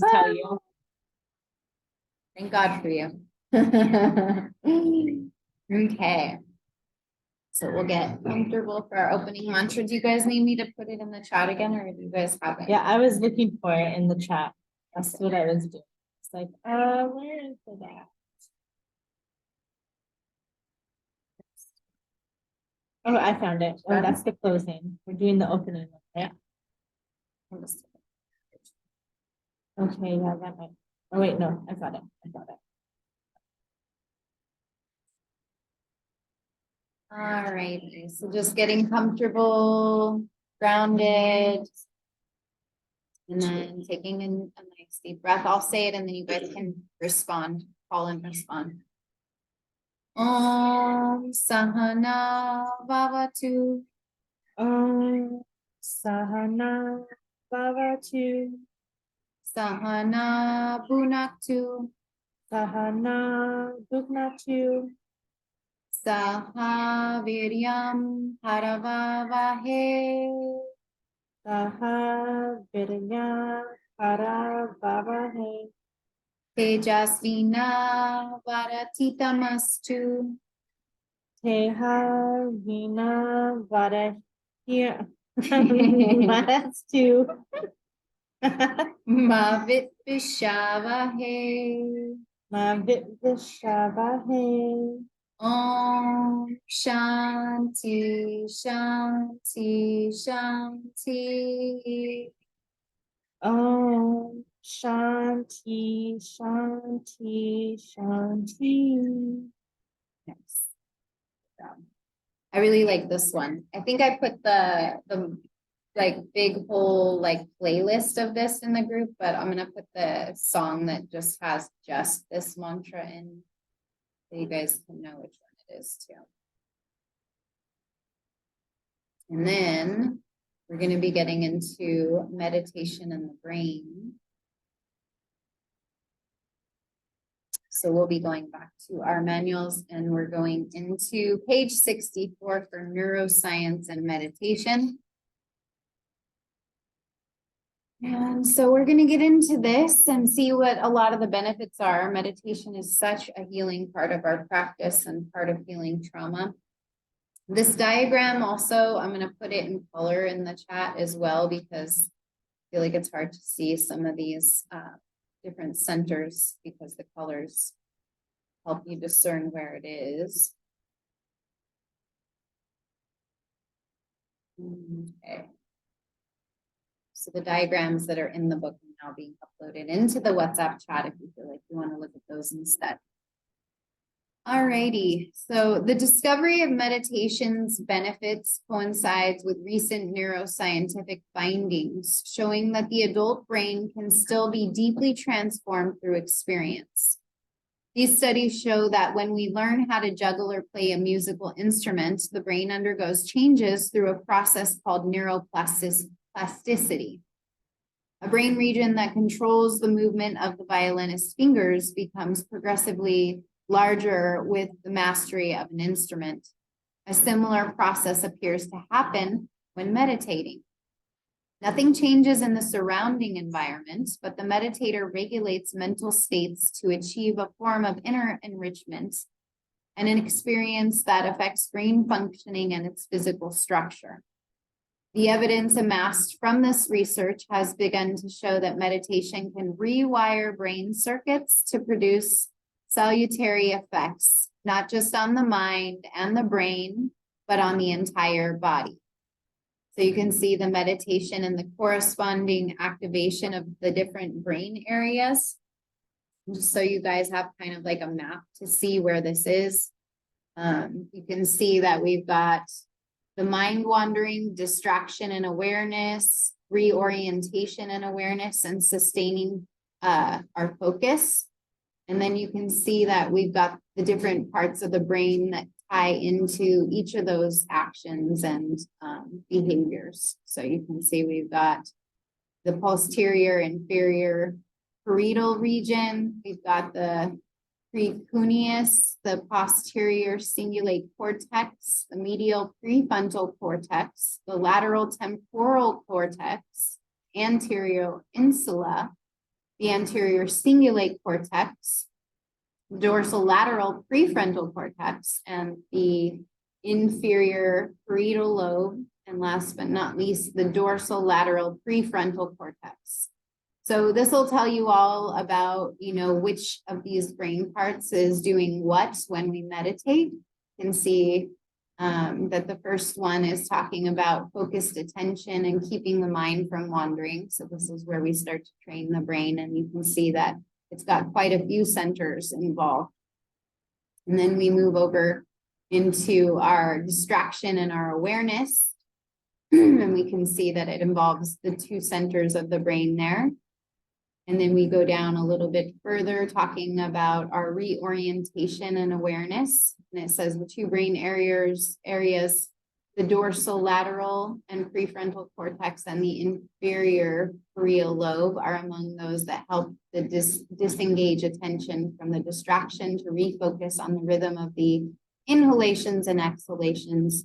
to tell you. Thank God for you. Okay. So we'll get comfortable for our opening mantra. Do you guys need me to put it in the chat again, or do you guys have it? Yeah, I was looking for it in the chat. That's what I was doing. It's like, where is it at? Oh, I found it. Oh, that's the closing. We're doing the opening one, right? Okay, yeah, that might. Oh, wait, no, I got it. I got it. All right, so just getting comfortable, grounded, and then taking in a nice deep breath. I'll say it and then you guys can respond, call and respond. Om Sahana Bhavatu. Om Sahana Bhavatu. Sahana Bhunaktu. Sahana Bhunaktu. Saha Viryam Haravavahe. Saha Viryam Haravavahe. Tejasvina Varatitamastu. Teha Vina Varahya. Varastu. Mavit Vishavahe. Mavit Vishavahe. Om Shanti Shanti Shanti. Om Shanti Shanti Shanti. Yes. I really like this one. I think I put the like big whole like playlist of this in the group, but I'm gonna put the song that just has just this mantra in so you guys can know which one it is too. And then we're going to be getting into meditation in the brain. So we'll be going back to our manuals and we're going into page 64 for neuroscience and meditation. And so we're going to get into this and see what a lot of the benefits are. Meditation is such a healing part of our practice and part of healing trauma. This diagram also, I'm going to put it in color in the chat as well because I feel like it's hard to see some of these different centers because the colors help you discern where it is. Okay. So the diagrams that are in the book are now being uploaded into the WhatsApp chat if you feel like you want to look at those instead. Alrighty, so the discovery of meditation's benefits coincides with recent neuroscientific findings showing that the adult brain can still be deeply transformed through experience. These studies show that when we learn how to juggle or play a musical instrument, the brain undergoes changes through a process called neuroplasticity. A brain region that controls the movement of the violinist's fingers becomes progressively larger with the mastery of an instrument. A similar process appears to happen when meditating. Nothing changes in the surrounding environment, but the meditator regulates mental states to achieve a form of inner enrichment and an experience that affects brain functioning and its physical structure. The evidence amassed from this research has begun to show that meditation can rewire brain circuits to produce salutary effects, not just on the mind and the brain, but on the entire body. So you can see the meditation and the corresponding activation of the different brain areas. Just so you guys have kind of like a map to see where this is. You can see that we've got the mind wandering, distraction and awareness, reorientation and awareness, and sustaining our focus. And then you can see that we've got the different parts of the brain that tie into each of those actions and behaviors. So you can see we've got the posterior inferior parietal region. We've got the precuneus, the posterior cingulate cortex, the medial prefrontal cortex, the lateral temporal cortex, anterior insula, the anterior cingulate cortex, dorsolateral prefrontal cortex, and the inferior parietal lobe, and last but not least, the dorsolateral prefrontal cortex. So this will tell you all about, which of these brain parts is doing what when we meditate. You can see that the first one is talking about focused attention and keeping the mind from wandering. So this is where we start to train the brain, and you can see that it's got quite a few centers involved. And then we move over into our distraction and our awareness. And we can see that it involves the two centers of the brain there. And then we go down a little bit further, talking about our reorientation and awareness. And it says the two brain areas, the dorsolateral and prefrontal cortex and the inferior parietal lobe are among those that help the disengage attention from the distraction to refocus on the rhythm of the inhalations and exhalations.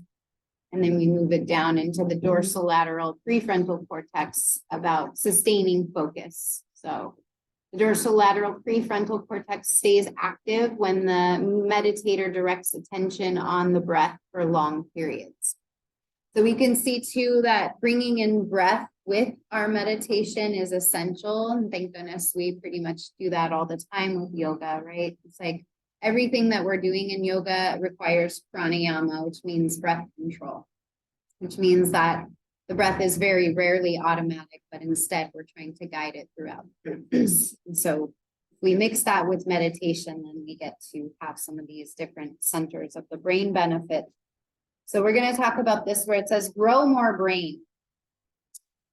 And then we move it down into the dorsolateral prefrontal cortex about sustaining focus. So the dorsolateral prefrontal cortex stays active when the meditator directs attention on the breath for long periods. So we can see too that bringing in breath with our meditation is essential. And thank goodness we pretty much do that all the time with yoga, right? It's like everything that we're doing in yoga requires pranayama, which means breath control, which means that the breath is very rarely automatic, but instead we're trying to guide it throughout. And so if we mix that with meditation, then we get to have some of these different centers of the brain benefit. So we're going to talk about this where it says grow more brain.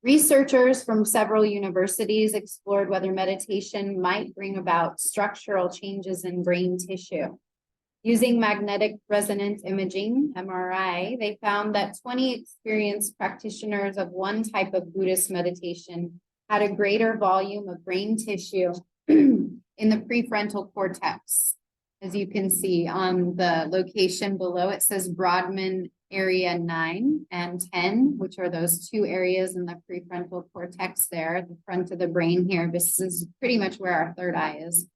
Researchers from several universities explored whether meditation might bring about structural changes in brain tissue. Using magnetic resonance imaging, MRI, they found that 20 experienced practitioners of one type of Buddhist meditation had a greater volume of brain tissue in the prefrontal cortex. As you can see on the location below, it says Brodmann area 9 and 10, which are those two areas in the prefrontal cortex there at the front of the brain here. This is pretty much where our third eye is.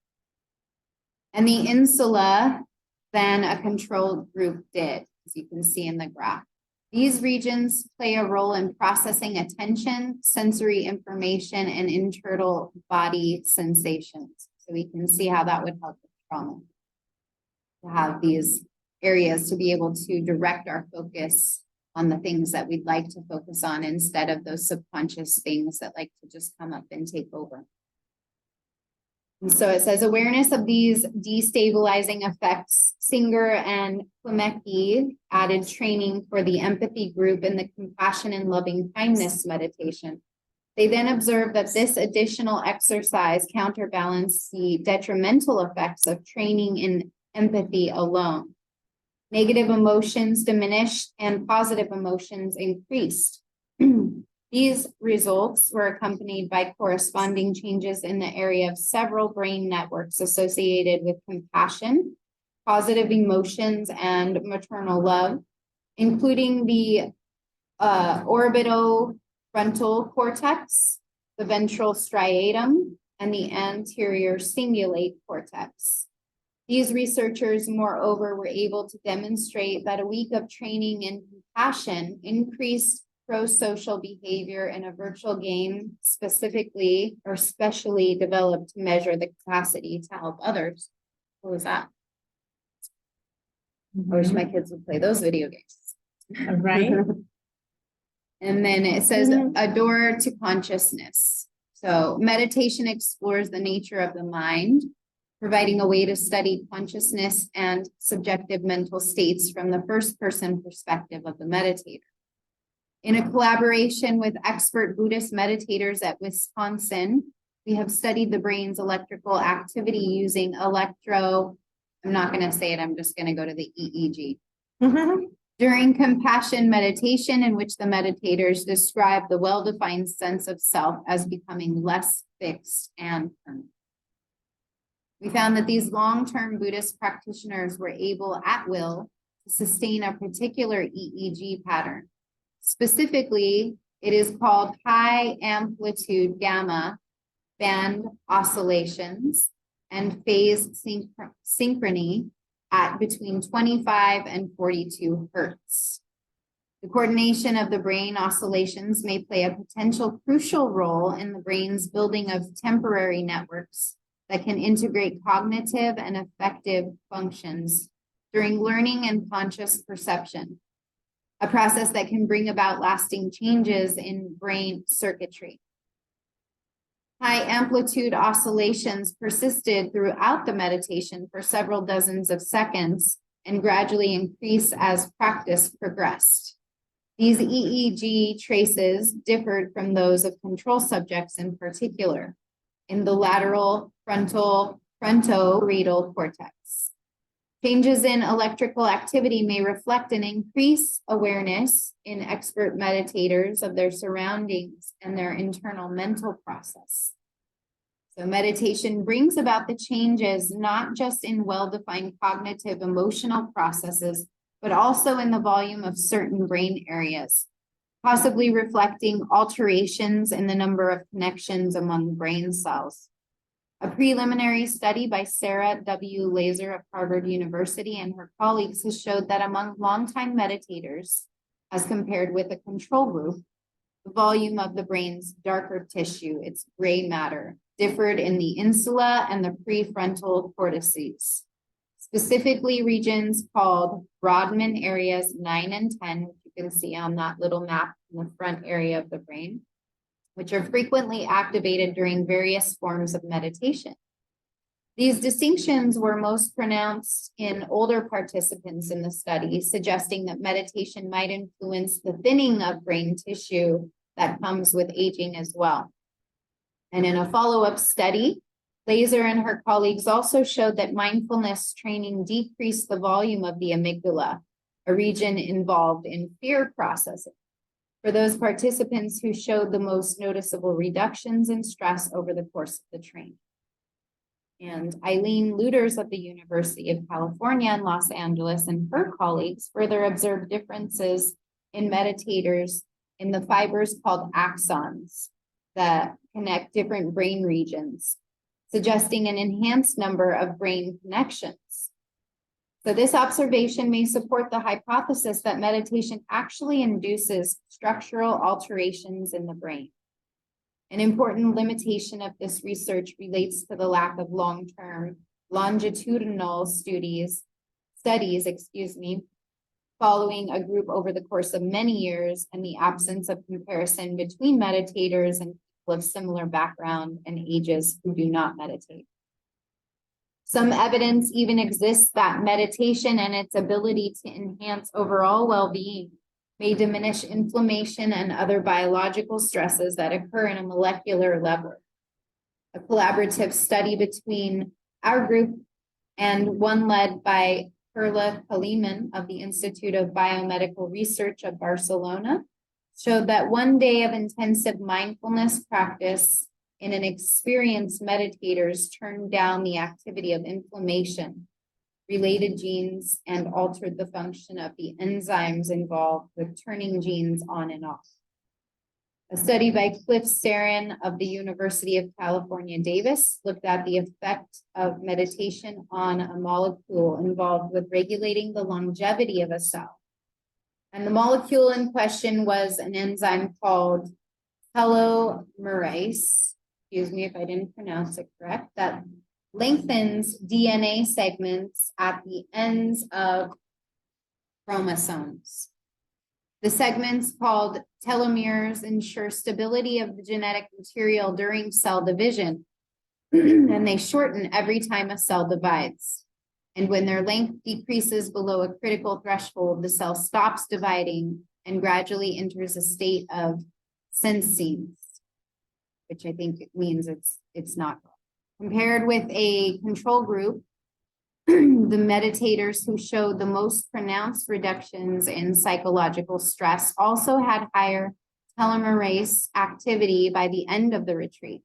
And the insula, than a controlled group did, as you can see in the graph. These regions play a role in processing attention, sensory information, and internal body sensations. So we can see how that would help with trauma. To have these areas to be able to direct our focus on the things that we'd like to focus on instead of those subconscious things that like to just come up and take over. And so it says awareness of these destabilizing effects. Singer and Klimecki added training for the empathy group in the compassion and loving kindness meditation. They then observed that this additional exercise counterbalanced the detrimental effects of training in empathy alone. Negative emotions diminished and positive emotions increased. These results were accompanied by corresponding changes in the area of several brain networks associated with compassion, positive emotions, and maternal love, including the orbitofrontal cortex, the ventral striatum, and the anterior cingulate cortex. These researchers, moreover, were able to demonstrate that a week of training in compassion increased pro-social behavior in a virtual game specifically or specially developed to measure the capacity to help others. What was that? I wish my kids would play those video games. Right. And then it says a door to consciousness. So meditation explores the nature of the mind, providing a way to study consciousness and subjective mental states from the first-person perspective of the meditator. In a collaboration with expert Buddhist meditators at Wisconsin, we have studied the brain's electrical activity using I'm not going to say it, I'm just going to go to the EEG. During compassion meditation, in which the meditators describe the well-defined sense of self as becoming less fixed and permanent. We found that these long-term Buddhist practitioners were able at will to sustain a particular EEG pattern. Specifically, it is called high amplitude gamma band oscillations, and phase synchrony at between 25 and 42 hertz. The coordination of the brain oscillations may play a potential crucial role in the brain's building of temporary networks that can integrate cognitive and affective functions during learning and conscious perception, a process that can bring about lasting changes in brain circuitry. High amplitude oscillations persisted throughout the meditation for several dozens of seconds and gradually increased as practice progressed. These EEG traces differed from those of control subjects in particular in the lateral frontal frontoparietal cortex. Changes in electrical activity may reflect an increased awareness in expert meditators of their surroundings and their internal mental process. So meditation brings about the changes not just in well-defined cognitive emotional processes, but also in the volume of certain brain areas, possibly reflecting alterations in the number of connections among brain cells. A preliminary study by Sarah W. Laser of Harvard University and her colleagues has showed that among longtime meditators, as compared with a control group, the volume of the brain's darker tissue, its gray matter, differed in the insula and the prefrontal cortices. Specifically, regions called Brodmann areas 9 and 10, which you can see on that little map in the front area of the brain, which are frequently activated during various forms of meditation. These distinctions were most pronounced in older participants in the study, suggesting that meditation might influence the thinning of brain tissue that comes with aging as well. And in a follow-up study, Laser and her colleagues also showed that mindfulness training decreased the volume of the amygdala, a region involved in fear processing, for those participants who showed the most noticeable reductions in stress over the course of the training. And Eileen Luders of the University of California in Los Angeles and her colleagues further observed differences in meditators in the fibers called axons that connect different brain regions, suggesting an enhanced number of brain connections. So this observation may support the hypothesis that meditation actually induces structural alterations in the brain. An important limitation of this research relates to the lack of long-term longitudinal studies, following a group over the course of many years, and the absence of comparison between meditators and people of similar background and ages who do not meditate. Some evidence even exists that meditation and its ability to enhance overall well-being may diminish inflammation and other biological stresses that occur in a molecular level. A collaborative study between our group and one led by Perla Kaliman of the Institute of Biomedical Research of Barcelona showed that one day of intensive mindfulness practice in an experienced meditators turned down the activity of inflammation, related genes, and altered the function of the enzymes involved with turning genes on and off. A study by Cliff Sarin of the University of California, Davis looked at the effect of meditation on a molecule involved with regulating the longevity of a cell. And the molecule in question was an enzyme called telomerase, excuse me if I didn't pronounce it correct, that lengthens DNA segments at the ends of chromosomes. The segments called telomeres ensure stability of the genetic material during cell division, and they shorten every time a cell divides. And when their length decreases below a critical threshold, the cell stops dividing and gradually enters a state of senescence, which I think means it's not. Compared with a control group, the meditators who showed the most pronounced reductions in psychological stress also had higher telomerase activity by the end of the retreat.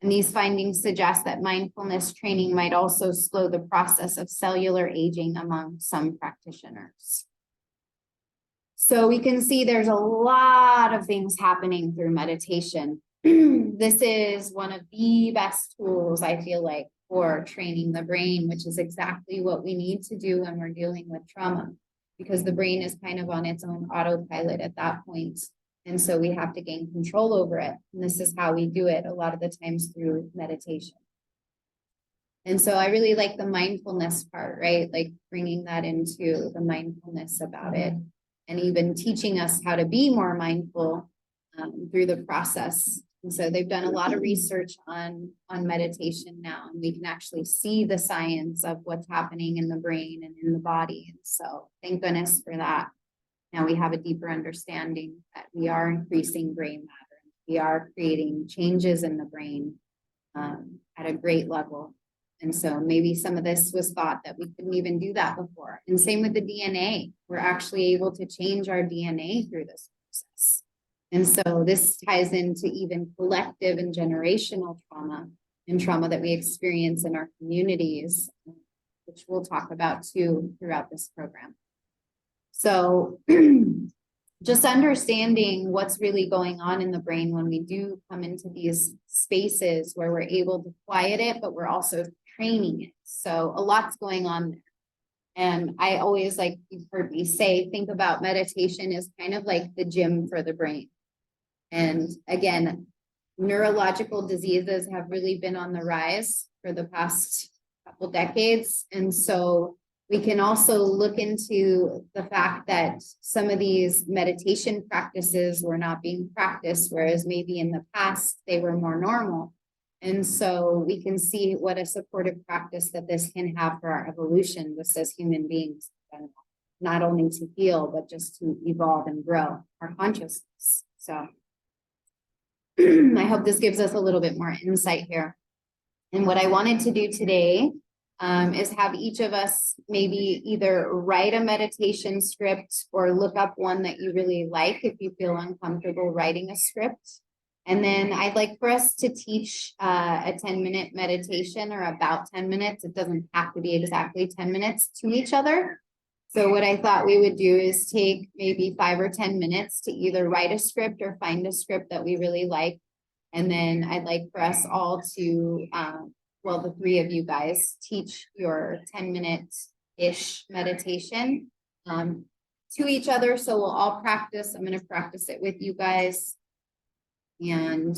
And these findings suggest that mindfulness training might also slow the process of cellular aging among some practitioners. So we can see there's a lot of things happening through meditation. this is one of the best tools, I feel like, for training the brain, which is exactly what we need to do when we're dealing with trauma, because the brain is kind of on its own autopilot at that point. And so we have to gain control over it. And this is how we do it a lot of the times through meditation. And so I really like the mindfulness part, right? Like bringing that into the mindfulness about it, and even teaching us how to be more mindful through the process. And so they've done a lot of research on meditation now, and we can actually see the science of what's happening in the brain and in the body. And so thank goodness for that. Now we have a deeper understanding that we are increasing brain matter. We are creating changes in the brain at a great level. And so maybe some of this was thought that we couldn't even do that before. And same with the DNA. We're actually able to change our DNA through this process. And so this ties into even collective and generational trauma and trauma that we experience in our communities, which we'll talk about too throughout this program. So just understanding what's really going on in the brain when we do come into these spaces where we're able to quiet it, but we're also training it. So a lot's going on there. And I always, like you've heard me say, think about meditation as kind of like the gym for the brain. And again, neurological diseases have really been on the rise for the past couple decades. And so we can also look into the fact that some of these meditation practices were not being practiced, whereas maybe in the past they were more normal. And so we can see what a supportive practice that this can have for our evolution, just as human beings, not only to heal, but just to evolve and grow our consciousness. So I hope this gives us a little bit more insight here. And what I wanted to do today is have each of us maybe either write a meditation script or look up one that you really like if you feel uncomfortable writing a script. And then I'd like for us to teach a 10-minute meditation, or about 10 minutes. It doesn't have to be exactly 10 minutes, to each other. So what I thought we would do is take maybe 5 or 10 minutes to either write a script or find a script that we really like. And then I'd like for us all to, well, the 3 of you guys, teach your 10-minute-ish meditation to each other. So we'll all practice. I'm going to practice it with you guys. And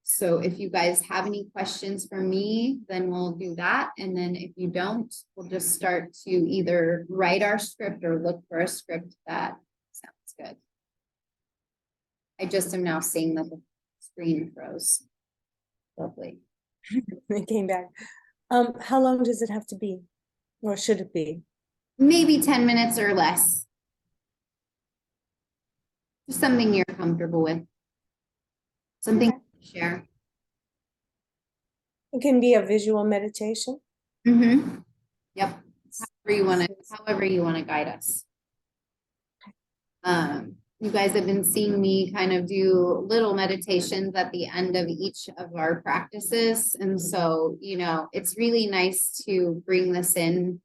so if you guys have any questions for me, then we'll do that. And then if you don't, we'll just start to either write our script or look for a script that sounds good. I just am now seeing that the screen froze. Lovely. It came back. How long does it have to be? Or should it be? Maybe 10 minutes or less. Just something you're comfortable with. Something to share. It can be a visual meditation. Mm-hmm. Yep. However you want to guide us. You guys have been seeing me kind of do little meditations at the end of each of our practices. And so, you know, it's really nice to bring this in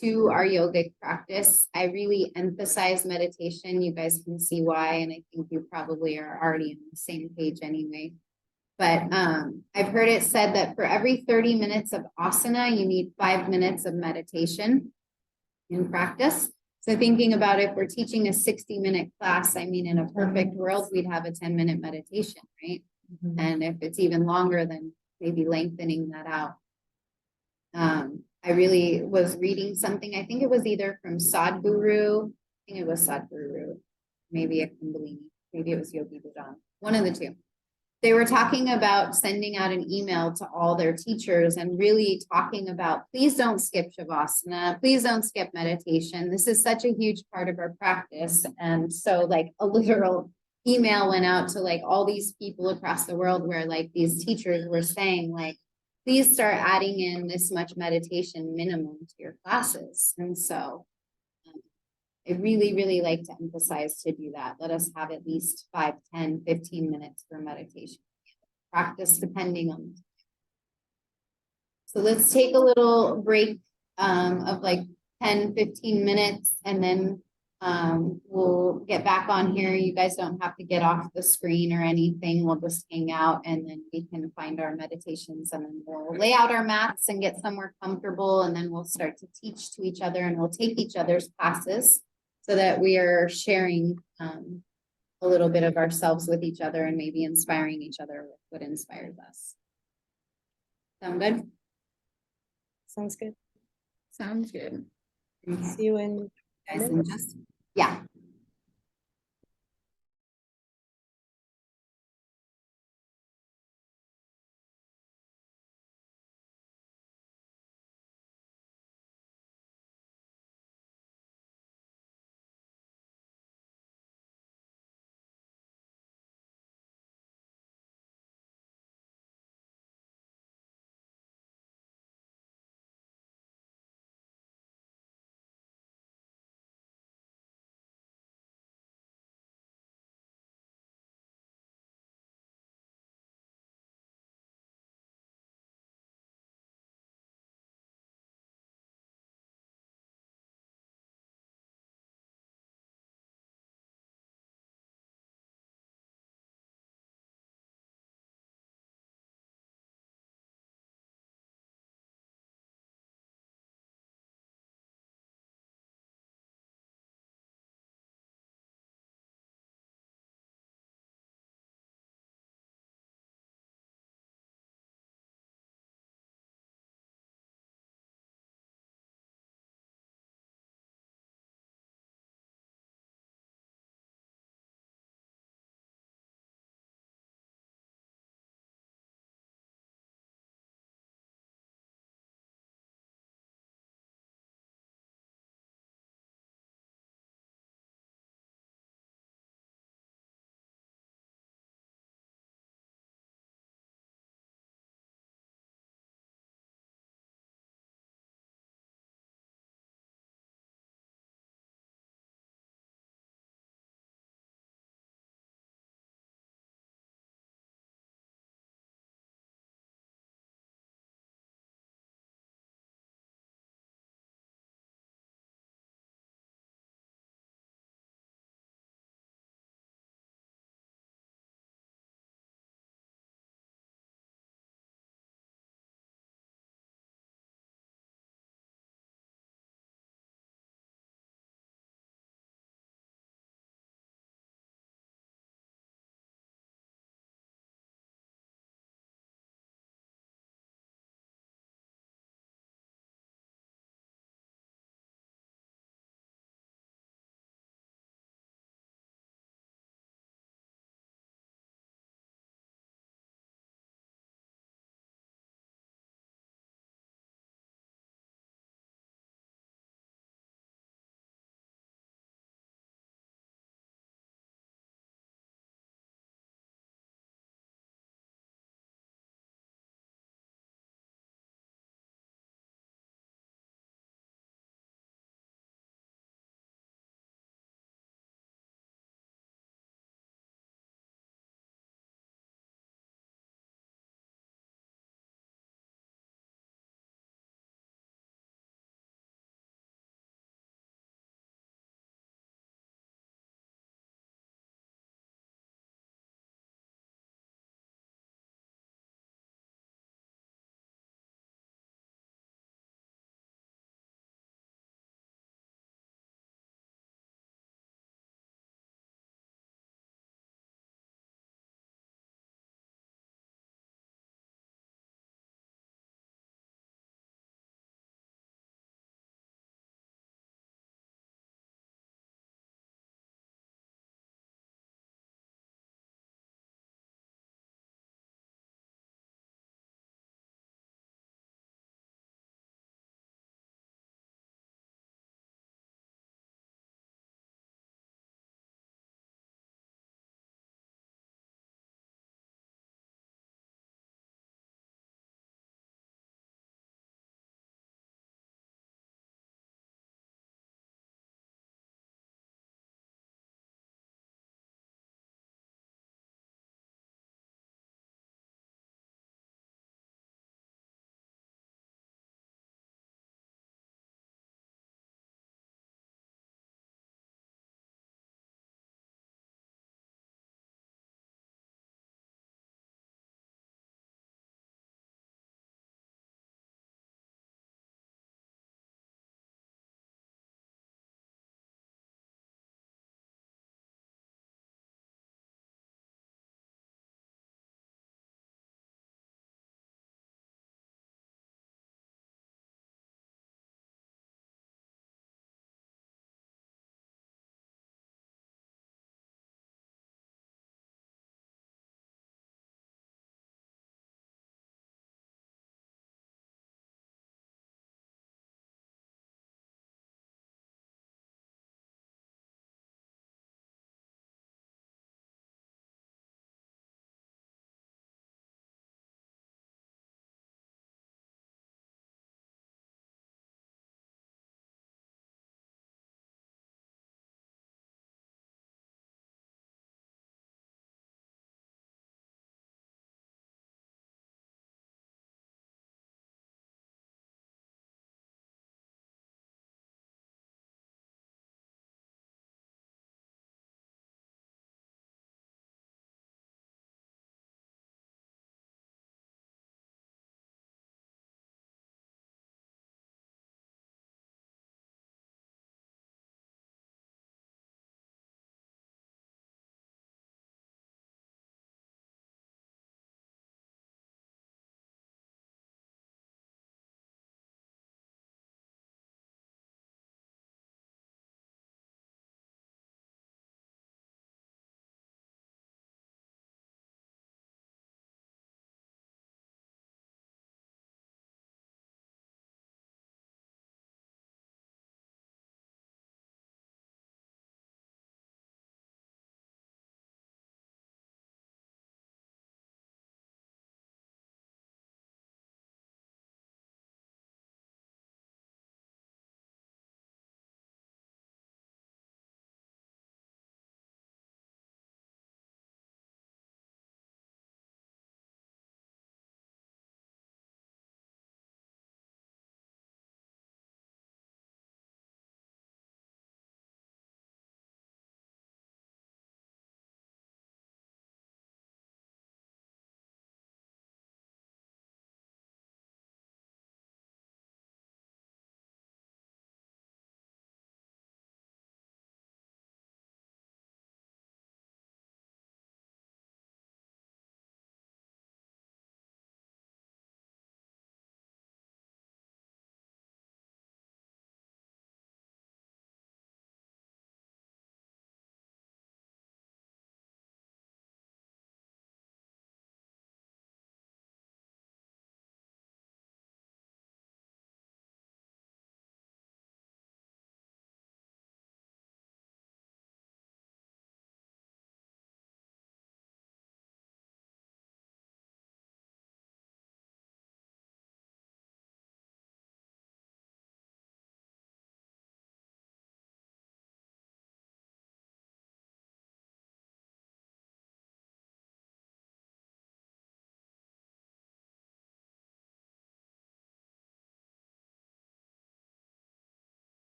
to our yogic practice. I really emphasize meditation. You guys can see why, and I think you probably are already on the same page anyway. But I've heard it said that for every 30 minutes of asana, you need 5 minutes of meditation in practice. So thinking about if we're teaching a 60-minute class, I mean, in a perfect world, we'd have a 10-minute meditation, right? Mm-hmm. And if it's even longer, then maybe lengthening that out. I really was reading something, I think it was either from Sadhguru, maybe a Kundalini, maybe it was Yogi Bhajan, one of the two. They were talking about sending out an email to all their teachers and really talking about, please don't skip Shavasana, please don't skip meditation. This is such a huge part of our practice. And so like a literal email went out to like all these people across the world where like these teachers were saying like, please start adding in this much meditation minimum to your classes. And so I really, really like to emphasize to do that. Let us have at least 5, 10, 15 minutes for meditation. Practice depending on. So let's take a little break of like 10, 15 minutes, and then We'll get back on here. You guys don't have to get off the screen or anything. We'll just hang out and then we can find our meditations and then we'll lay out our mats and get somewhere comfortable and then we'll start to teach to each other and we'll take each other's classes so that we are sharing a little bit of ourselves with each other and maybe inspiring each other with what inspires us. Sound good? Sounds good. Sounds good. See you in Guys, and just, yeah.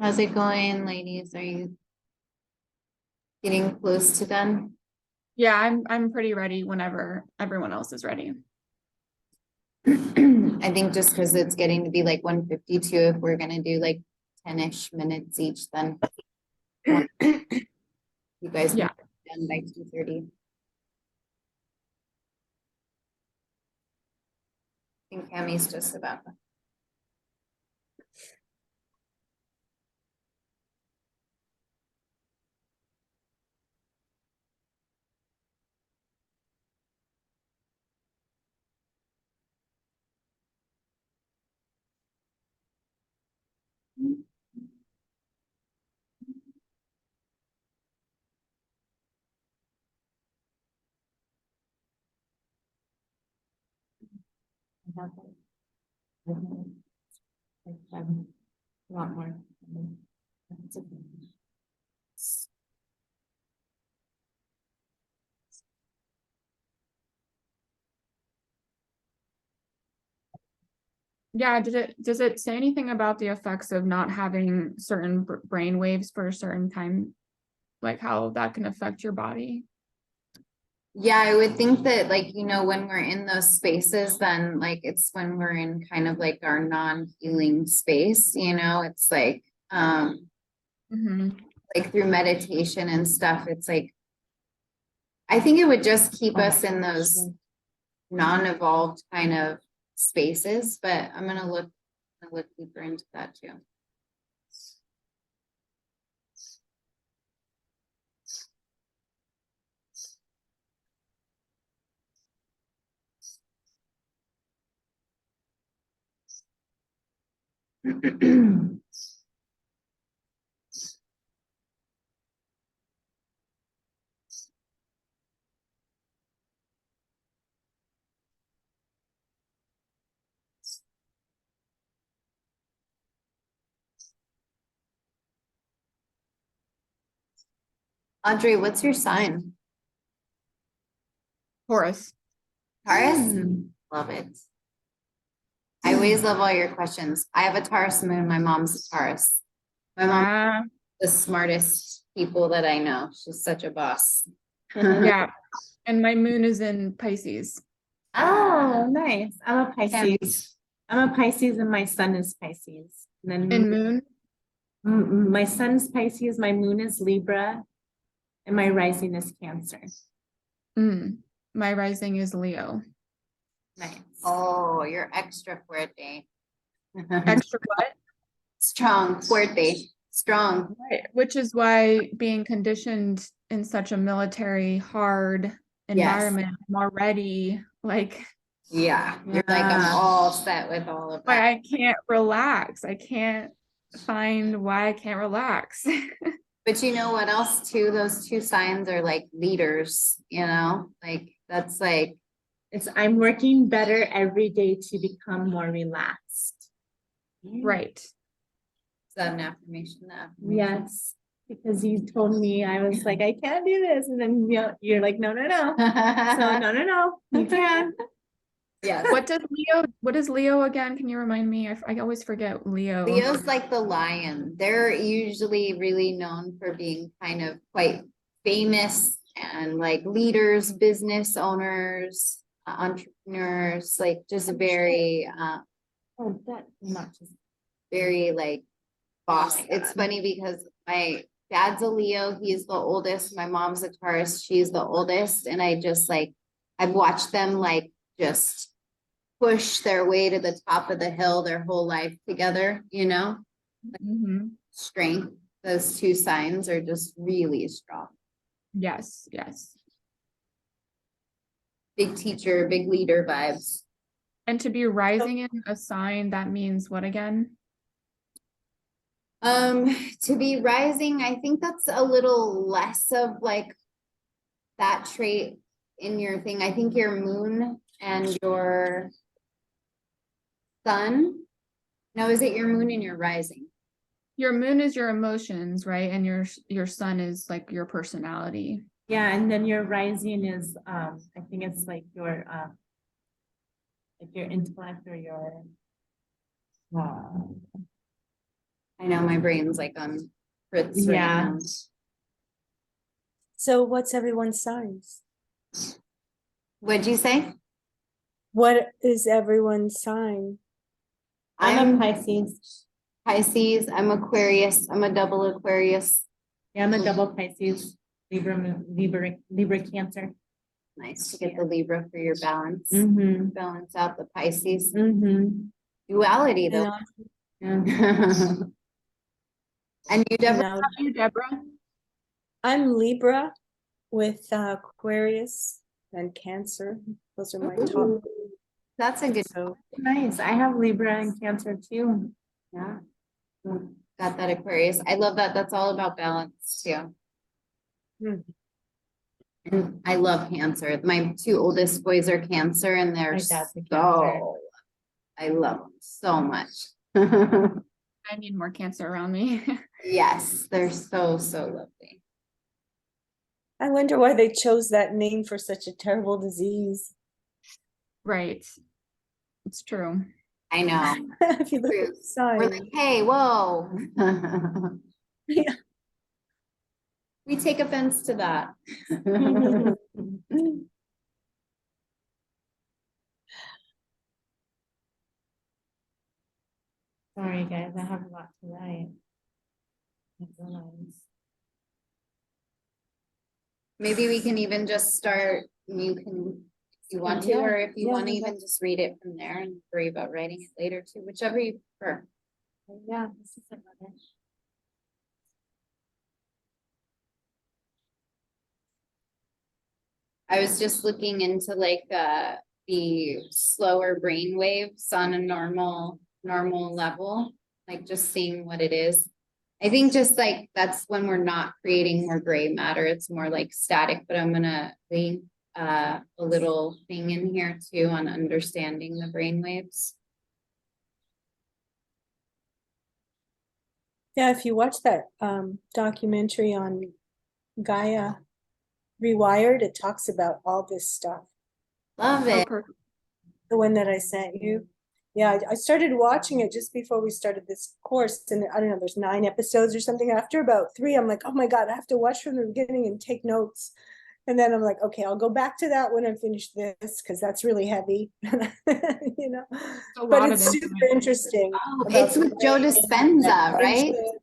How's it going, ladies? Are you getting close to done? Yeah, I'm pretty ready whenever everyone else is ready. I think just because it's getting to be like 1:52, if we're gonna do like 10-ish minutes each, then you guys Yeah. can be done by 2:30. I think Cammie's just about done. I have like a lot more. That's okay. Yeah, does it say anything about the effects of not having certain brain waves for a certain time? Like how that can affect your body? Yeah, I would think that like, when we're in those spaces, then like it's when we're in kind of like our non-healing space, it's Mhm. like through meditation and stuff, it's like, I think it would just keep us in those non-evolved kind of spaces, but I'm gonna look deeper into that too. Audrey, what's your sign? Taurus. Taurus? Love it. I always love all your questions. I have a Taurus moon. My mom's a Taurus. My mom Ah, the smartest people that I know. She's such a boss. yeah. And my moon is in Pisces. Oh, nice. I'm a Pisces. I'm a Pisces and my sun is Pisces. And then And moon? my sun's Pisces, my moon is Libra, and my rising is Cancer. My rising is Leo. Nice. Oh, you're extra fuerte. Extra what? Strong, fuerte, strong. Right. Which is why being conditioned in such a military hard environment, I'm already like Yeah, you're like, I'm all set with all of why that. I can't relax. I can't find why I can't relax. But you know what else too? Those two signs are like leaders, like that's like, I'm working better every day to become more relaxed. Right. is that an affirmation? Yes, because you told me, I was like, I can't do this. And then you're like, no. So no, you can. Yes. What is Leo again? Can you remind me? I always forget Leo. Leo's like the lion. They're usually really known for being kind of quite famous and like leaders, business owners, entrepreneurs, like just very, Oh, that matches. very like boss. It's funny because my dad's a Leo. He's the oldest. My mom's a Taurus. She's the oldest. And I just like, I've watched them like just push their way to the top of the hill their whole life together, Mhm. strength. Those two signs are just really strong. Yes. Big teacher, big leader vibes. And to be rising in a sign, that means what again? To be rising, I think that's a little less of like that trait in your thing. I think your moon and your sun. No, is it your moon and your rising? Your moon is your emotions, right? And your sun is like your personality. Yeah, and then your rising is I think it's like your intellect or your I know my brain's like on Fritz right Yeah. now. So what's everyone's signs? What'd you say? What is everyone's sign? I'm a Pisces. Pisces, I'm Aquarius, I'm a double Aquarius. Yeah, I'm a double Pisces, Libra Cancer. Nice to get the Libra for your balance. Mm-hmm. Balance out the Pisces. Mm-hmm. Duality And though. I- Yeah. And you, and Deborah? I- You, Deborah? I'm Libra with Aquarius and Cancer. Those are my top. That's a good, So Nice. I have Libra and Cancer too. yeah. Got that Aquarius. I love that. That's all about balance too. Hmm. And I love Cancer. My two oldest boys are Cancer and they're My dad's a Cancer. so, I love them so much. I need more Cancer around me. Yes, they're so, so lovely. I wonder why they chose that name for such a terrible disease. Right. It's true. I know. If you look at the We're sign. like, hey, whoa. Yeah. We take offense to that. Sorry, guys, I have a lot to write. I realize. Maybe we can even just start, you can, if you want to, Yeah, or if you yeah, want to no, even just read it from there and worry about writing it later too, whichever you prefer. Yeah, this is a rubbish. I was just looking into like the slower brain waves on a normal level, like just seeing what it is. I think just like that's when we're not creating more gray matter, it's more like static, but I'm gonna link a little thing in here too on understanding the brain waves. Yeah, if you watch that documentary on Gaia Rewired, it talks about all this stuff. Love Oh, it. perfect. The one that I sent you. Yeah, I started watching it just before we started this course, and I don't know, there's 9 episodes or something. After about 3, I'm like, oh my God, I have to watch from the beginning and take notes. And then I'm like, okay, I'll go back to that when I finish this, because that's really heavy. You know, A but lot of it's super information. interesting. Oh, about it's the with Joe brain and Dispenza, right? attention.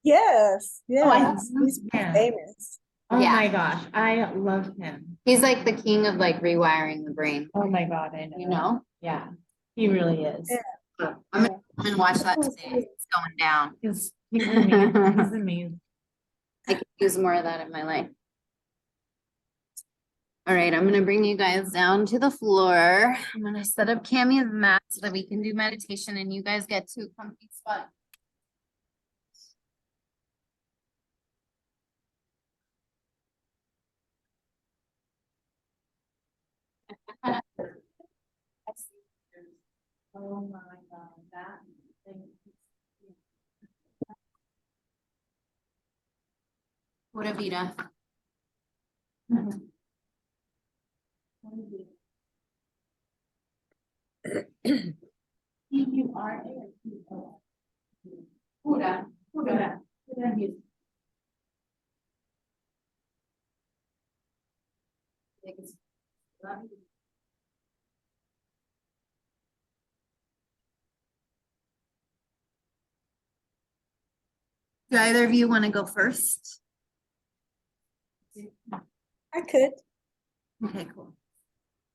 Yes, Oh, I yes, love he's him. famous. Oh Yeah. my gosh, I love him. He's like the king of like rewiring the brain, Oh my God, I know. you know? Yeah, he really is. Yeah. I'm gonna watch that today. It's going down. He's amazing. He's amazing. I could use more of that in my life. All right, I'm gonna bring you guys down to the floor. I'm gonna set up Cammy's mat so that we can do meditation and you guys get to a comfy spot. Oh my God, that thing. Pura vida. You are pura, pura, pura vida. Do either of you want to go first? I could. Okay, cool.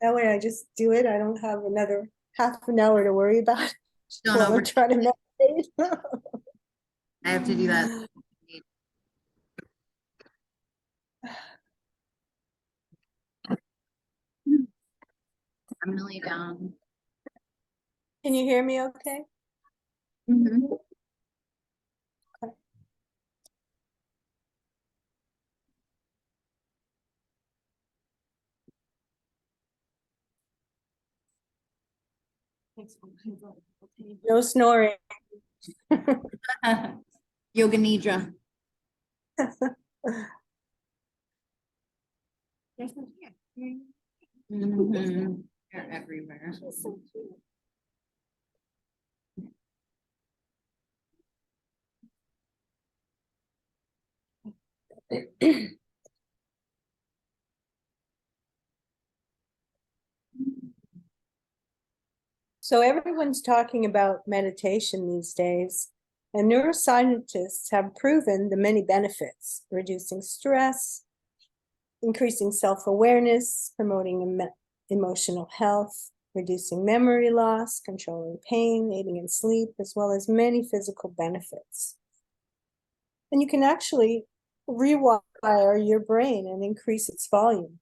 That way I just do it. I don't have another half an hour to worry about it Don't while over, I'm trying to meditate. I have to do that. I'm gonna lay down. Can you hear me okay? Mhm. No snoring. Yoga Nidra. Mhm. They're everywhere. So everyone's talking about meditation these days, and neuroscientists have proven the many benefits, reducing stress, increasing self-awareness, promoting emotional health, reducing memory loss, controlling pain, aiding in sleep, as well as many physical benefits. And you can actually rewire your brain and increase its volume.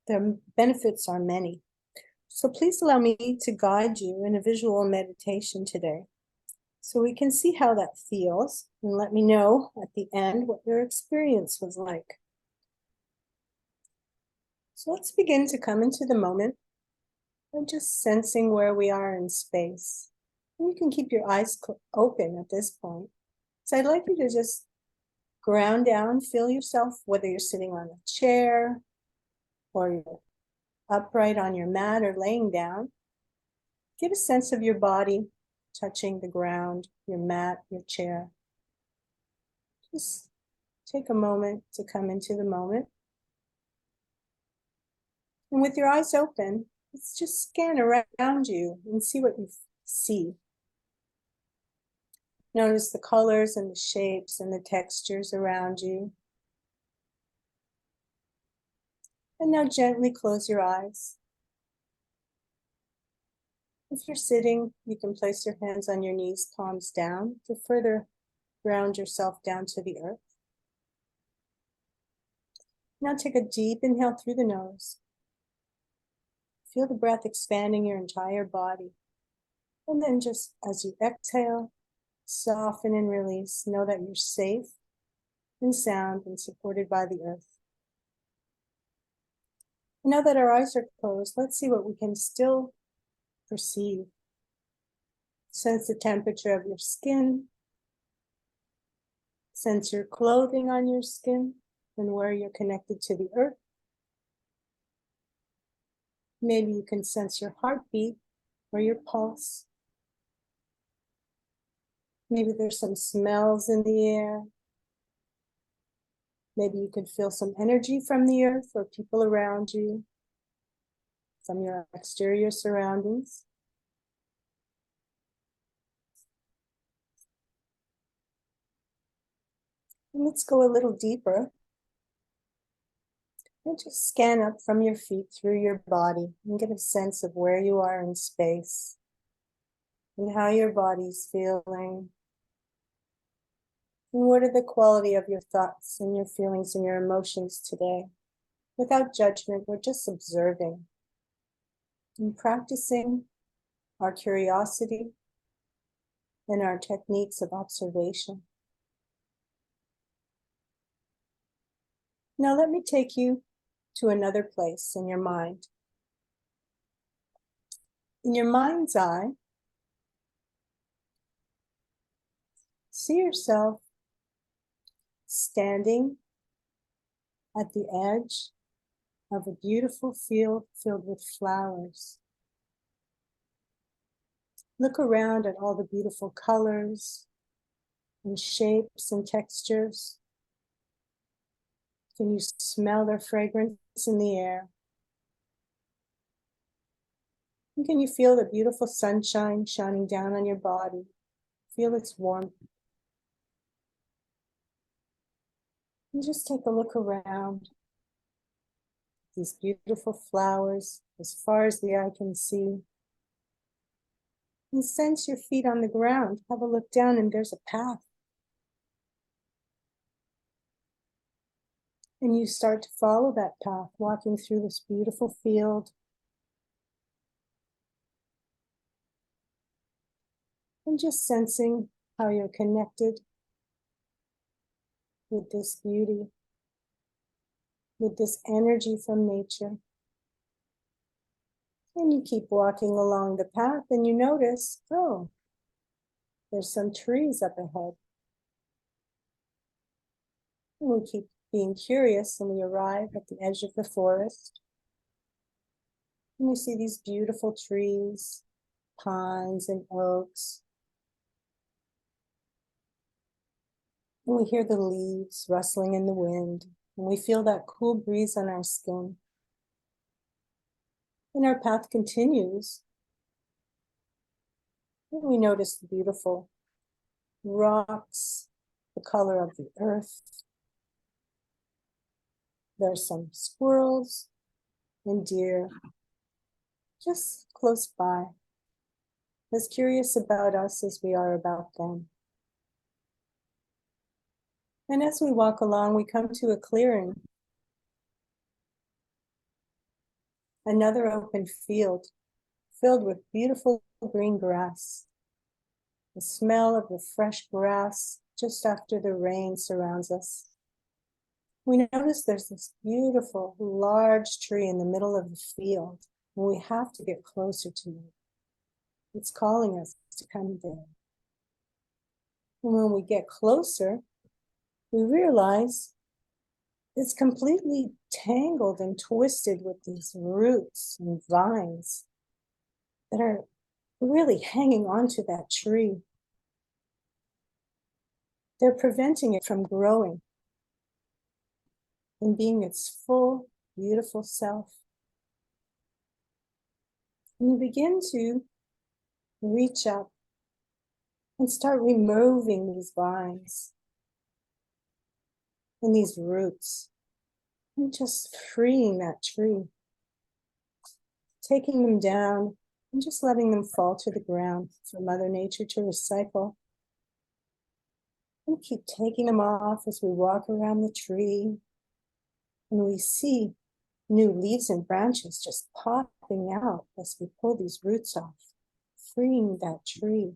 The benefits are many. So please allow me to guide you in a visual meditation today, so we can see how that feels, and let me know at the end what your experience was like. So let's begin to come into the moment and just sensing where we are in space. And you can keep your eyes open at this point. So I'd like you to just ground down, feel yourself, whether you're sitting on a chair or you're upright on your mat or laying down. Get a sense of your body touching the ground, your mat, your chair. Just take a moment to come into the moment. And with your eyes open, let's just scan around you and see what you see. Notice the colors and the shapes and the textures around you. And now gently close your eyes. If you're sitting, you can place your hands on your knees, palms down, to further ground yourself down to the earth. Now take a deep inhale through the nose. Feel the breath expanding your entire body. And then just as you exhale, soften and release. Know that you're safe and sound and supported by the earth. And now that our eyes are closed, let's see what we can still perceive. Sense the temperature of your skin. Sense your clothing on your skin and where you're connected to the earth. Maybe you can sense your heartbeat or your pulse. Maybe there's some smells in the air. Maybe you could feel some energy from the earth or people around you, from your exterior surroundings. And let's go a little deeper. And just scan up from your feet through your body and get a sense of where you are in space and how your body's feeling. And what are the quality of your thoughts and your feelings and your emotions today? Without judgment, we're just observing and practicing our curiosity and our techniques of observation. Now let me take you to another place in your mind. In your mind's eye, see yourself standing at the edge of a beautiful field filled with flowers. Look around at all the beautiful colors and shapes and textures. Can you smell their fragrance in the air? And can you feel the beautiful sunshine shining down on your body? Feel its warmth. And just take a look around. These beautiful flowers as far as the eye can see. And sense your feet on the ground. Have a look down and there's a path. And you start to follow that path, walking through this beautiful field. And just sensing how you're connected with this beauty, with this energy from nature. And you keep walking along the path and you notice, oh, there's some trees up ahead. And we keep being curious and we arrive at the edge of the forest. And we see these beautiful trees, pines and oaks. And we hear the leaves rustling in the wind, and we feel that cool breeze on our skin. And our path continues. And we notice the beautiful rocks, the color of the earth. There's some squirrels and deer just close by, as curious about us as we are about them. And as we walk along, we come to a clearing. Another open field filled with beautiful green grass. The smell of the fresh grass just after the rain surrounds us. We notice there's this beautiful large tree in the middle of the field, and we have to get closer to it. It's calling us to come there. And when we get closer, we realize it's completely tangled and twisted with these roots and vines that are really hanging onto that tree. They're preventing it from growing and being its full, beautiful self. And you begin to reach up and start removing these vines and these roots and just freeing that tree, taking them down and just letting them fall to the ground for Mother Nature to recycle. And keep taking them off as we walk around the tree, and we see new leaves and branches just popping out as we pull these roots off, freeing that tree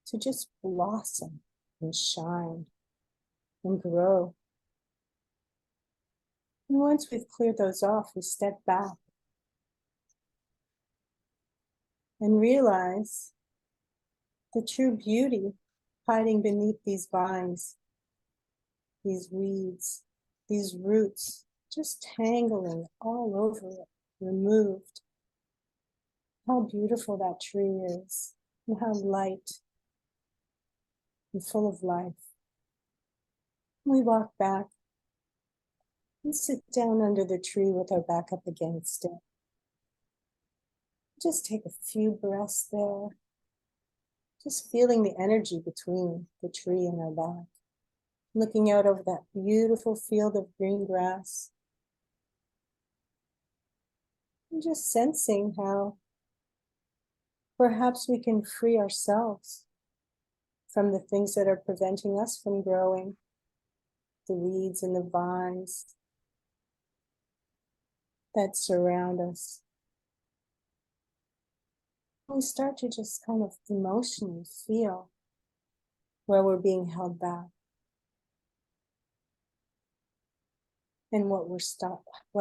to just blossom and shine and grow. And once we've cleared those off, we step back and realize the true beauty hiding beneath these vines, these weeds, these roots, just tangling all over it, removed. How beautiful that tree is, and how light and full of life. We walk back and sit down under the tree with our back up against it. Just take a few breaths there, just feeling the energy between the tree and our back, looking out over that beautiful field of green grass, and just sensing how perhaps we can free ourselves from the things that are preventing us from growing, the weeds and the vines that surround us. We start to just kind of emotionally feel where we're being held back and what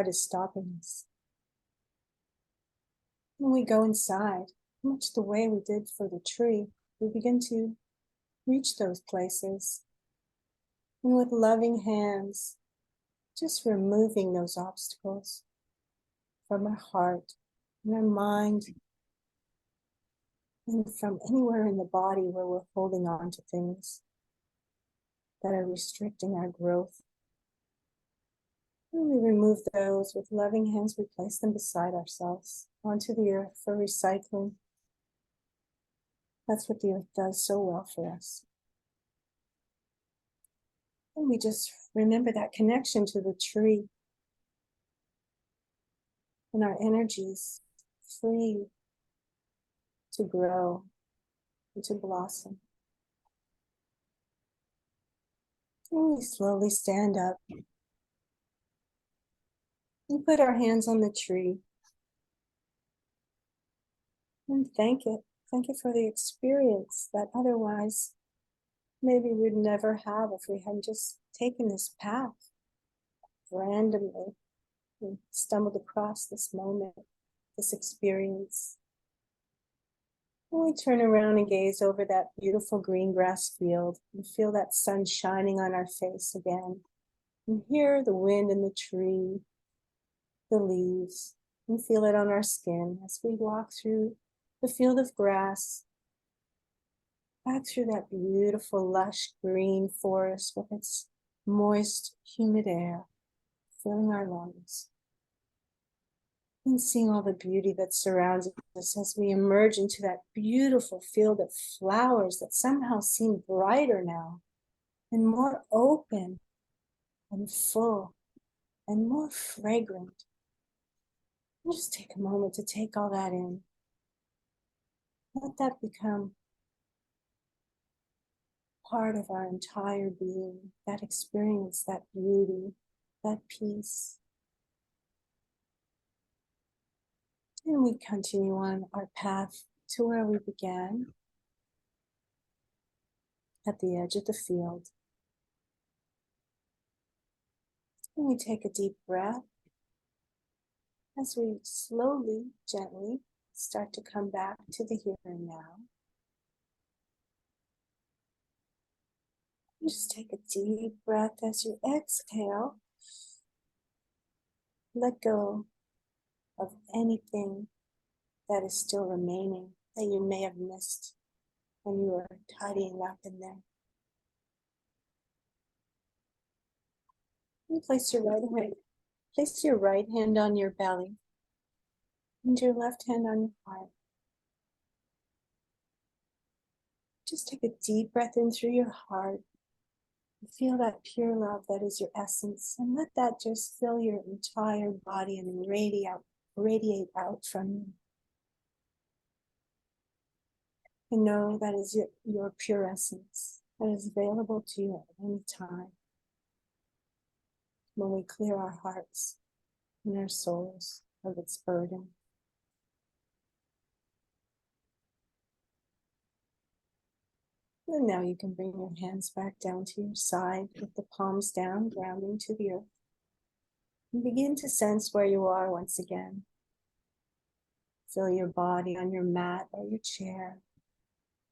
is stopping us. When we go inside, much the way we did for the tree, we begin to reach those places, and with loving hands, just removing those obstacles from our heart and our mind, and from anywhere in the body where we're holding on to things that are restricting our growth. And we remove those with loving hands, we place them beside ourselves onto the earth for recycling. That's what the earth does so well for us. And we just remember that connection to the tree and our energies free to grow and to blossom. And we slowly stand up and put our hands on the tree and thank it. Thank it for the experience that otherwise maybe we'd never have if we hadn't just taken this path randomly and stumbled across this moment, this experience. And we turn around and gaze over that beautiful green grass field and feel that sun shining on our face again. And hear the wind in the tree, the leaves, and feel it on our skin as we walk through the field of grass back through that beautiful, lush green forest with its moist, humid air filling our lungs. And seeing all the beauty that surrounds us as we emerge into that beautiful field of flowers that somehow seem brighter now and more open and full and more fragrant. And just take a moment to take all that in. Let that become part of our entire being, that experience, that beauty, that peace. And we continue on our path to where we began, at the edge of the field. And we take a deep breath as we slowly, gently start to come back to the here and now. Just take a deep breath as you exhale. Let go of anything that is still remaining that you may have missed when you were tidying up in there. You place your right hand on your belly and your left hand on your heart. Just take a deep breath in through your heart. Feel that pure love that is your essence, and let that just fill your entire body and radiate out from you. And know that is your pure essence that is available to you at any time when we clear our hearts and our souls of its burden. And now you can bring your hands back down to your side with the palms down, grounding to the earth. And begin to sense where you are once again. Feel your body on your mat or your chair.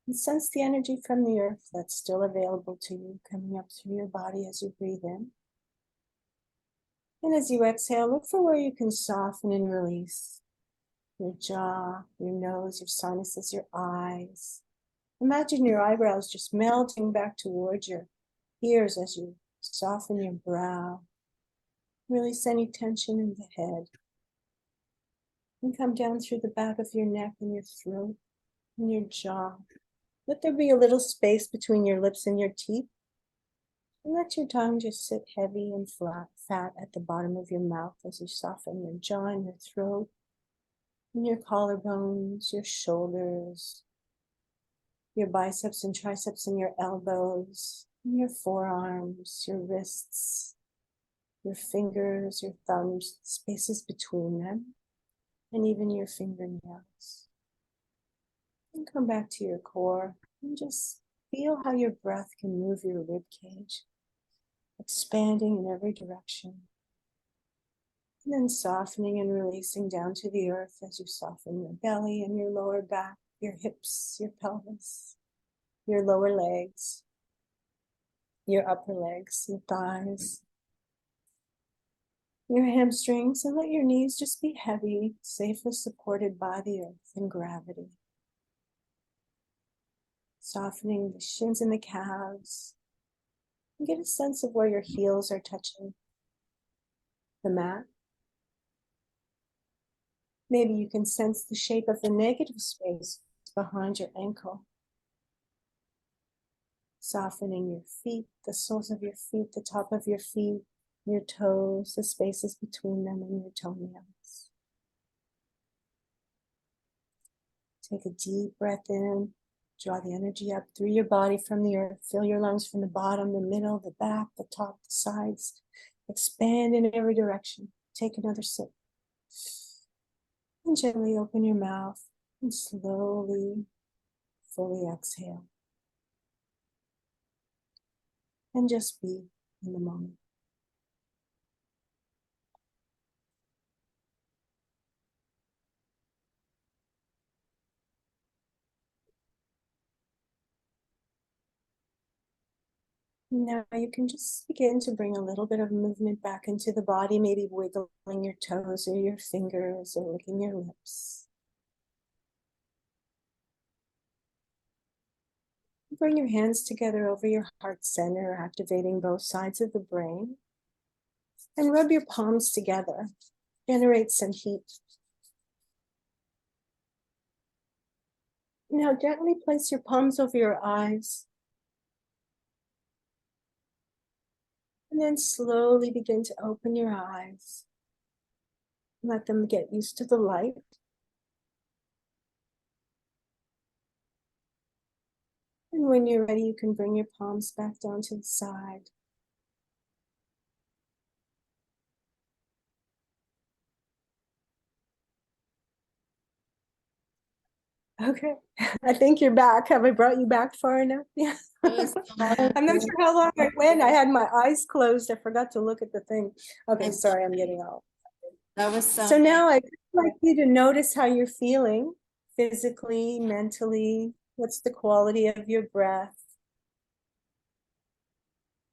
And sense the energy from the earth that's still available to you coming up through your body as you breathe in. And as you exhale, look for where you can soften and release your jaw, your nose, your sinuses, your eyes. Imagine your eyebrows just melting back towards your ears as you soften your brow. Release any tension in the head. And come down through the back of your neck and your throat and your jaw. Let there be a little space between your lips and your teeth. And let your tongue just sit heavy and fat at the bottom of your mouth as you soften your jaw and your throat, and your collarbones, your shoulders, your biceps and triceps and your elbows, and your forearms, your wrists, your fingers, your thumbs, spaces between them, and even your fingernails. And come back to your core and just feel how your breath can move your rib cage, expanding in every direction. And then softening and releasing down to the earth as you soften your belly and your lower back, your hips, your pelvis, your lower legs, your upper legs, your thighs, your hamstrings, and let your knees just be heavy, safely supported by the earth and gravity. Softening the shins and the calves. And get a sense of where your heels are touching the mat. Maybe you can sense the shape of the negative space behind your ankle. Softening your feet, the soles of your feet, the top of your feet, your toes, the spaces between them, and your toenails. Take a deep breath in. Draw the energy up through your body from the earth. Fill your lungs from the bottom, the middle, the back, the top, the sides. Expand in every direction. Take another sip. And gently open your mouth and slowly, fully exhale. And just be in the moment. Now you can just begin to bring a little bit of movement back into the body, maybe wiggling your toes or your fingers or licking your lips. Bring your hands together over your heart center, activating both sides of the brain. And rub your palms together. Generate some heat. Now gently place your palms over your eyes. And then slowly begin to open your eyes. Let them get used to the light. And when you're ready, you can bring your palms back down to the side. Okay, I think you're back. Have I brought you back far enough? Yeah. I'm not sure how long I went. I had my eyes closed. I forgot to look at the thing. Okay, sorry, I'm getting all. That was So now I'd like you to notice how you're feeling physically, mentally. What's the quality of your breath?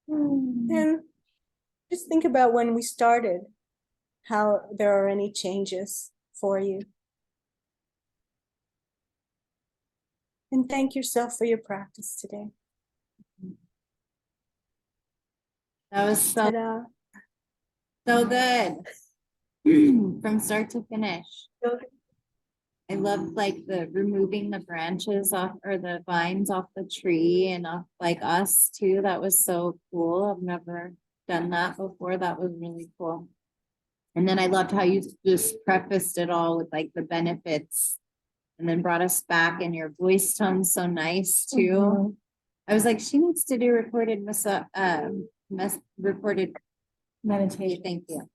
And just think about when we started, how there are any changes for you. And thank yourself for your practice today. That was so Ta-da. good. From start to finish. I loved like the removing the branches off or the vines off the tree and off like us too. That was so cool. I've never done that before. That was really cool. And then I loved how you just prefaced it all with like the benefits and then brought us back, and your voice tone's so nice too. I was like, she needs to do recorded recorded meditation. Thank you.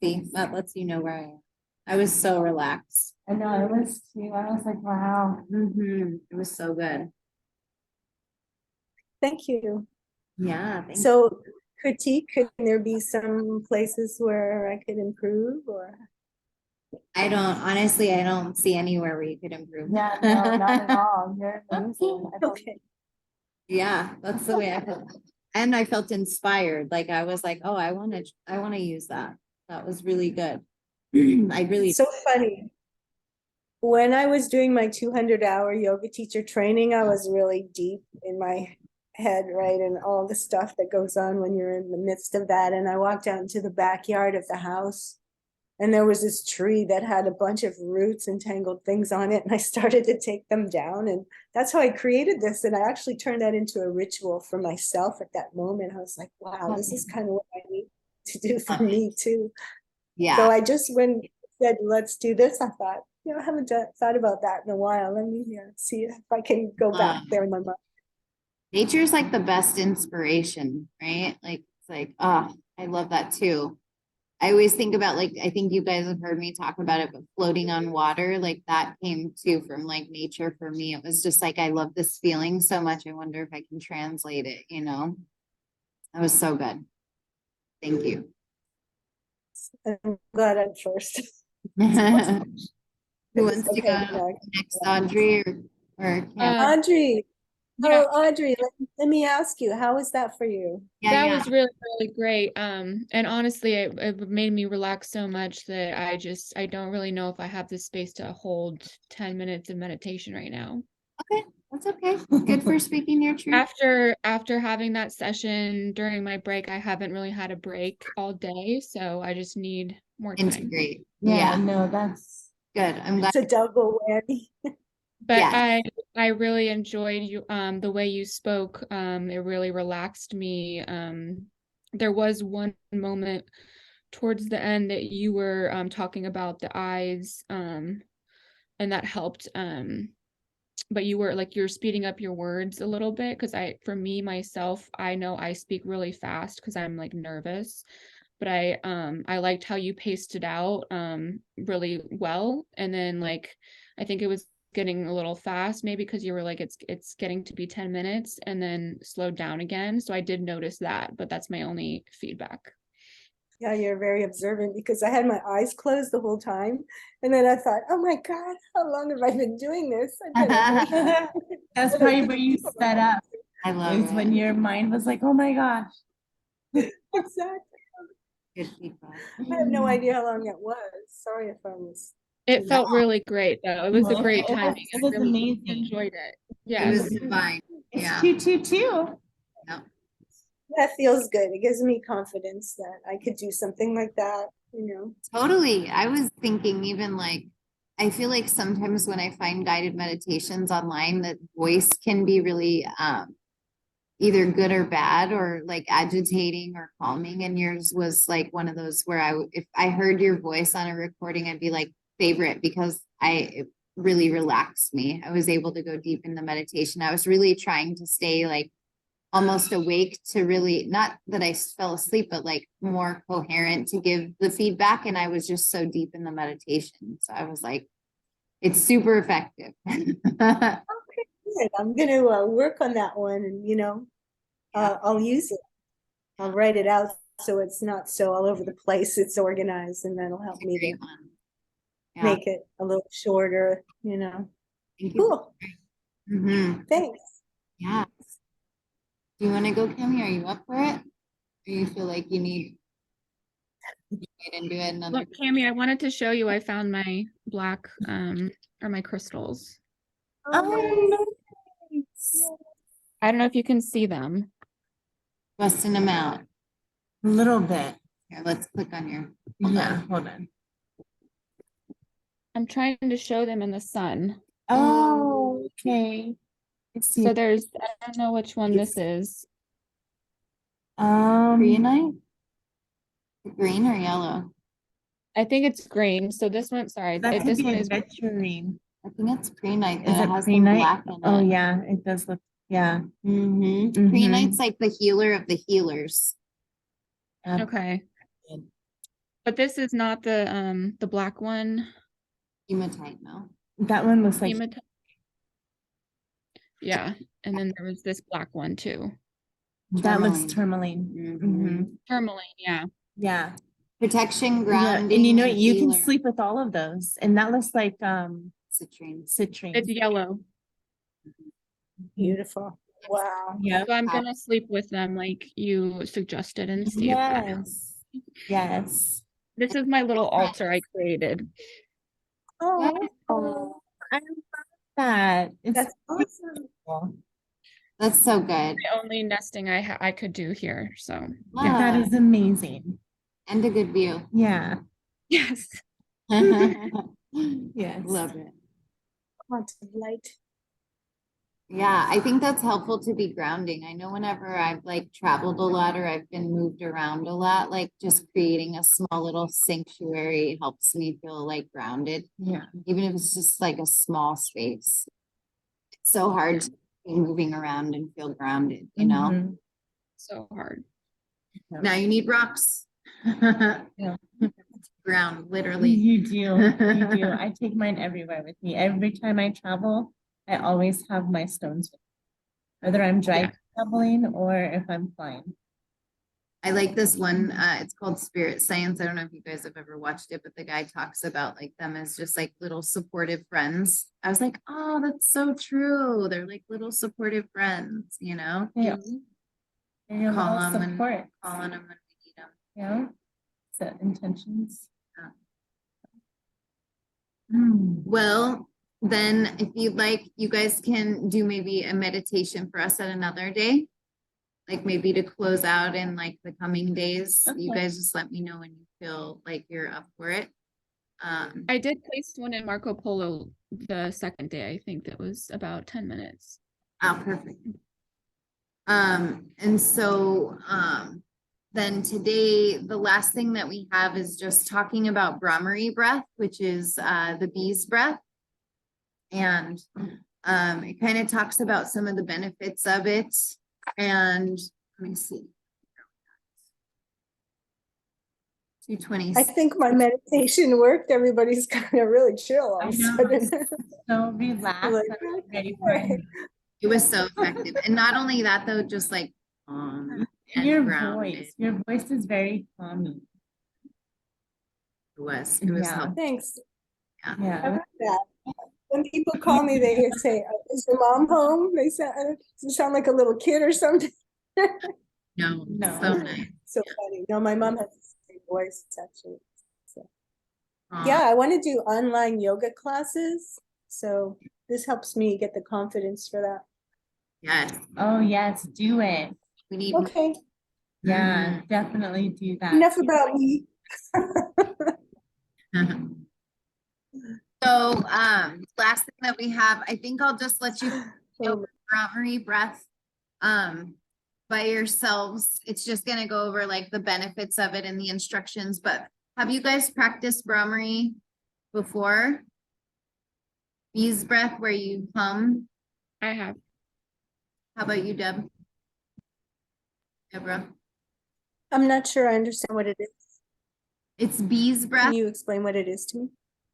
See, that lets you know where I am. I was so relaxed. I know, I was too. I was like, wow. It was so good. Thank you. Yeah. Thank you. So critique, could there be some places where I could improve or? I don't see anywhere where you could improve. Yeah, no, not at all. You're amazing. I felt- Okay. Yeah, that's the way I felt. And I felt inspired. Like I was like, oh, I want to use that. That was really good. I really So funny. When I was doing my 200-hour yoga teacher training, I was really deep in my head, right? And all the stuff that goes on when you're in the midst of that. And I walked out into the backyard of the house, and there was this tree that had a bunch of roots and tangled things on it. And I started to take them down. And that's how I created this. And I actually turned that into a ritual for myself at that moment. I was like, wow, this is kind of what I need to do for me too. yeah. So I just, when said, let's do this, I thought, I haven't thought about that in a while. Let me see if I can go back there in my mind. Nature's like the best inspiration, right? Like it's like, oh, I love that too. I always think about like, I think you guys have heard me talk about it, but floating on water, like that came too from like nature for me. It was just like, I love this feeling so much. I wonder if I can translate it, That was so good. Thank you. I'm glad I'm first. Who wants to go next, Audrey or Cameron? Audrey. Yeah. Oh, Audrey, let me ask you, how was that for you? That was really, really great. And honestly, it made me relax so much that I don't really know if I have the space to hold 10 minutes of meditation right now. Okay, that's okay. Good for speaking your truth. After having that session during my break, I haven't really had a break all day, so I just need more time. Integrate. Yeah, no, that's good. I'm glad. It's a double whammy. But Yeah. I really enjoyed you the way you spoke. It really relaxed me. There was one moment towards the end that you were talking about the eyes, and that helped. But you're speeding up your words a little bit, because for me myself, I know I speak really fast because I'm like nervous. But I liked how you paced it out really well. And then like I think it was getting a little fast, maybe because you were like it's getting to be 10 minutes and then slowed down again. So I did notice that, but that's my only feedback. Yeah, you're very observant, because I had my eyes closed the whole time. And then I thought, oh my God, how long have I been doing this? that's probably where you set up. I love Is when your mind was like, oh my gosh. Exactly. Good feedback. I have no idea how long it was. Sorry if I was. It felt really great though. It was a great timing. It was I really amazing. enjoyed it. It Yeah. was divine. It's Yeah. 222. That feels good. It gives me confidence that I could do something like that, you know. Totally. I was thinking even like, I feel like sometimes when I find guided meditations online, that voice can be really either good or bad or like agitating or calming. And yours was like one of those where if I heard your voice on a recording, I'd be like favorite because it really relaxed me. I was able to go deep in the meditation. I was really trying to stay like almost awake to really, not that I fell asleep, but like more coherent to give the feedback. And I was just so deep in the meditation. So I was like, it's super effective. Good. I'm gonna work on that one and, you know, I'll use it. I'll write it out so it's not so all over the place. It's organized and that'll help me to Great one. Yeah. make it a little shorter, you know. Thank you. Cool. Mhm. Thanks. Yeah. Do you want to go, Kimmy? Are you up for it? Or you feel like you need to get into it another? Look, Cami, I wanted to show you I found my black or my crystals. Oh, nice. I don't know if you can see them. Busting them out. A little bit. Here, let's click on your. Yeah, hold on. I'm trying to show them in the sun. Oh, okay. Let's see. So there's, I don't know which one this is. Greenite? Green or yellow? I think it's green. So this one, sorry, that could this be one a is aventurine. I think it's prehnite. Is That it has some prehnite? black in it. Oh yeah, it does look. Yeah. Mm-hmm. Mhm. Prehnite's like the healer of the healers. okay. But this is not the black one. Hematite, no. That one looks like. Hematite. Yeah, and then there was this black one too. That looks Tourmaline. tourmaline. Mhm. Tourmaline, yeah. Yeah. Protection, Yeah. grounding, And you know what? You can healer. sleep with all of those, and that looks like Citrine. citrine. It's yellow. Beautiful. Wow. Yeah. So I'm gonna sleep with them like you suggested and see if that helps. Yes. Yes. This is my little altar I created. Oh, I love that. It's That's awesome. beautiful. That's so good. The only nesting I could do here. So Yeah. That is amazing. And a good view. Yeah. yes. Yes. Love it. Quantum light. Yeah, I think that's helpful to be grounding. I know whenever I've like traveled a lot or I've been moved around a lot, like just creating a small little sanctuary helps me feel like grounded, Yeah. even if it's just like a small space. It's so hard to be moving around and feel grounded, you know? Mhm. So hard. Now you need rocks. Yeah. Ground, literally. You do. You do. I take mine everywhere with me. Every time I travel, I always have my stones with me, whether I'm driving, traveling, or if I'm flying. I like this one. It's called Spirit Science. I don't know if you guys have ever watched it, but the guy talks about like them as just like little supportive friends. I was like, oh, that's so true. They're like little supportive friends, you know? Yeah. And your Call little 'em and support. calling them when we need them. Yeah. Set intentions. Yeah. Well, Well, then if you'd like, you guys can do maybe a meditation for us at another day. Like maybe to close out in like the coming days. You Okay. guys just let me know when you feel like you're up for it. I did place one in Marco Polo the second day. I think that was about 10 minutes. Oh, perfect. And so, then today, the last thing that we have is just talking about Brahmari breath, which is, the bee's breath. And, it kind of talks about some of the benefits of it. And let me see. 220. I think my meditation worked. Everybody's kind of really chill all I of a know. sudden. so relaxed Like, and ready for it. It was so effective. And not only that, though, just like, and Your grounded. your voice is very calming. It was Yeah. helpful. Thanks. I Yeah. like that. When people call me, they say, "Is your mom home?" They sound like a little kid or something. No, No. so nice. So funny. No, my mom has the same voice actually. So, Aw. yeah, I want to do online yoga classes. So this helps me get the confidence for that. Yes, Oh, yes, do it. we need. Okay, Yeah, definitely do that. enough about me. So, last thing that we have, I think I'll just let you Oh, go Marie breath, by yourselves. It's just gonna go over like the benefits of it and the instructions, but have you guys practiced Brahmari before? Bees breath where you hum. I have. How about you, Deborah? I'm not sure I understand what it is. It's bees breath, Can you explain what it is to me?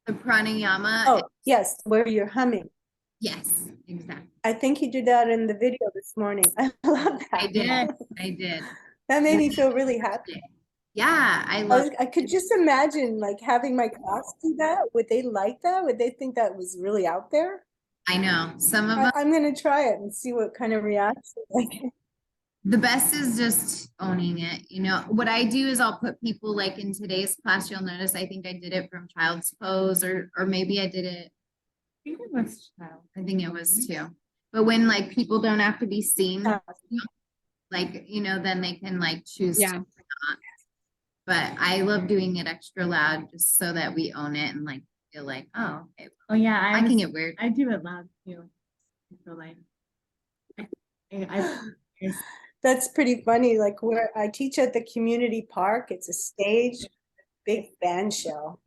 the pranayama. Oh, yes, where you're humming. Yes, exactly. I think you did that in the video this morning. I love that. I did. I did. That made me feel really happy. Yeah, I love. I could just imagine like having my class do that. Would they like that? Would they think that was really out there? I know some of them. I'm gonna try it and see what kind of reaction I get. The best is just owning it. You know, what I do is I'll put people like in today's class, you'll notice, I think I did it from Child's Pose or maybe I did it, I think it was child. I think it was too. But when like people don't have to be seen, Yeah. like, you know, then they can like choose to Yeah. not. But I love doing it extra loud just so that we own it and like feel like, oh, okay, Oh, yeah, I can get weird. I do it loud too. I feel like. It's- That's pretty funny. Like where I teach at the community park, it's a stage, big band shell.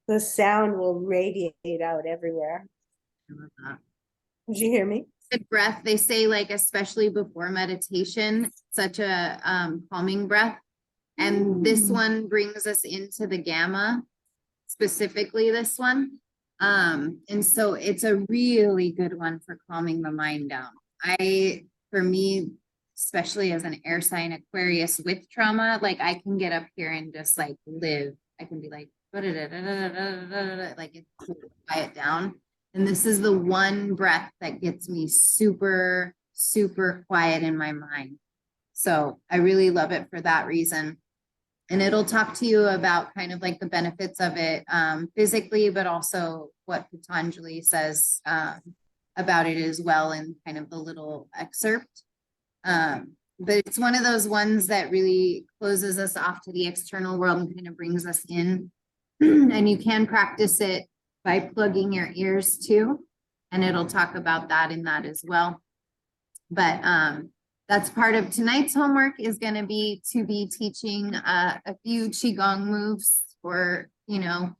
The sound will radiate out everywhere. I love that. Did you hear me? Good breath. They say like, especially before meditation, such a calming breath. And this one brings us into the gamma, specifically this one. And so it's a really good one for calming the mind down. For me, especially as an air sign Aquarius with trauma, like I can get up here and just like live. I can be like, like it's quiet down. And this is the one breath that gets me super, super quiet in my mind. So I really love it for that reason. And it'll talk to you about kind of like the benefits of it physically, but also what Patanjali says about it as well in kind of the little excerpt. But it's one of those ones that really closes us off to the external world and kind of brings us in. And you can practice it by plugging your ears too. And it'll talk about that in that as well. But that's part of tonight's homework is going to be teaching a few Qigong moves or, you know,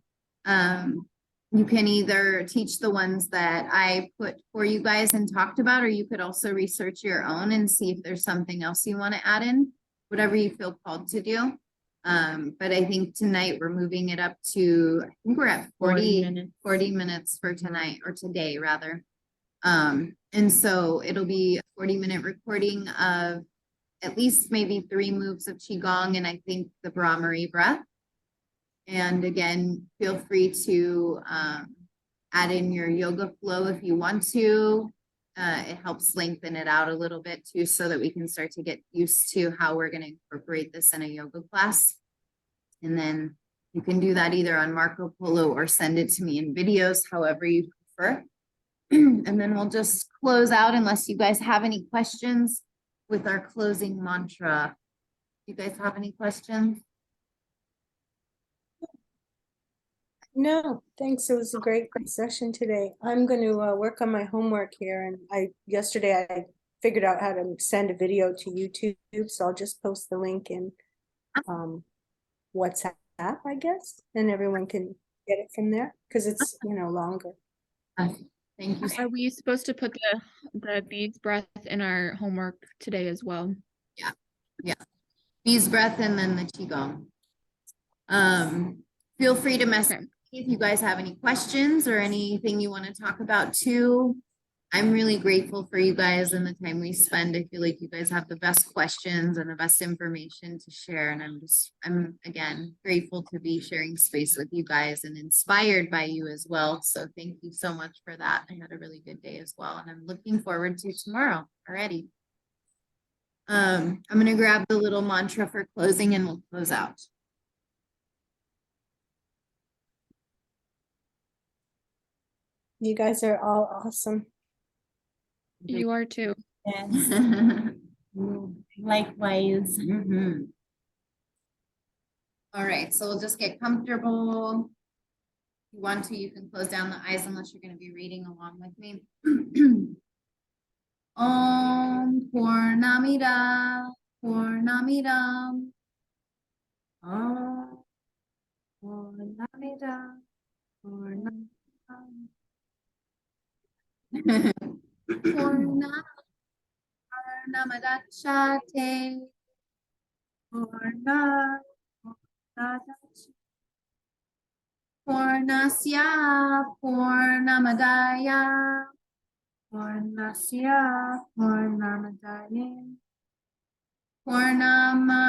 you can either teach the ones that I put for you guys and talked about, or you could also research your own and see if there's something else you want to add in, whatever you feel called to do. But I think tonight we're moving it up to, I think we're at 40 minutes for tonight or today rather. And so it'll be a 40-minute recording of at least maybe 3 moves of Qigong and I think the Brahmari breath. And again, feel free to add in your yoga flow if you want to. It helps lengthen it out a little bit too, so that we can start to get used to how we're going to incorporate this in a yoga class. And then you can do that either on Marco Polo or send it to me in videos, however you prefer. And then we'll just close out unless you guys have any questions with our closing mantra. You guys have any questions? No, thanks. It was a great session today. I'm going to work on my homework here. And yesterday I figured out how to send a video to YouTube. So I'll just post the link in WhatsApp, I guess, and everyone can get it from there because it's, you know, longer. Thank you. Are we supposed to put the beads breath in our homework today as well? Yeah. Bees breath and then the Qigong. Feel free to message me if you guys have any questions or anything you want to talk about too. I'm really grateful for you guys and the time we spend. I feel like you guys have the best questions and the best information to share. And I'm again grateful to be sharing space with you guys and inspired by you as well. So thank you so much for that. I had a really good day as well. And I'm looking forward to tomorrow already. I'm going to grab the little mantra for closing and we'll close out. You guys are all awesome. You are too. Yes. Likewise. Mhm. All right, so we'll just get comfortable. If you want to, you can close down the eyes unless you're going to be reading along with me. Om Purnamida Purnamidam. Om Purnamida Purnamidam. Purnamadachate. Purnasya Purnamadaya. Purnasya Purnamadaya. Purnama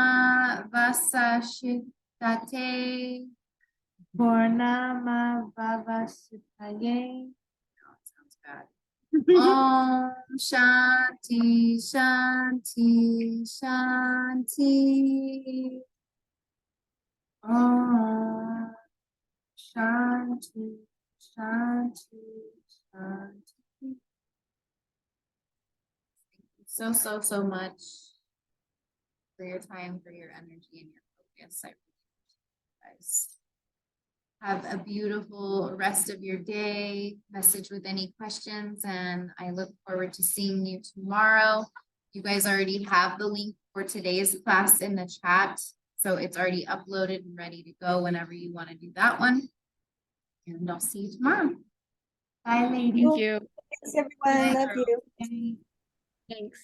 Vasashitate. Purnama Vavasutaye. Oh, sounds bad. Om Shanti Shanti Shanti. Om Shanti Shanti Shanti. Thank you so much for your time, for your energy and your focus. I really appreciate you guys. Have a beautiful rest of your day. Message with any questions, and I look forward to seeing you tomorrow. You guys already have the link for today's class in the chat, so it's already uploaded and ready to go whenever you want to do that one. And I'll see you tomorrow. Bye, ladies. Thank you. Thanks, everyone. Love you. Bye. Thanks.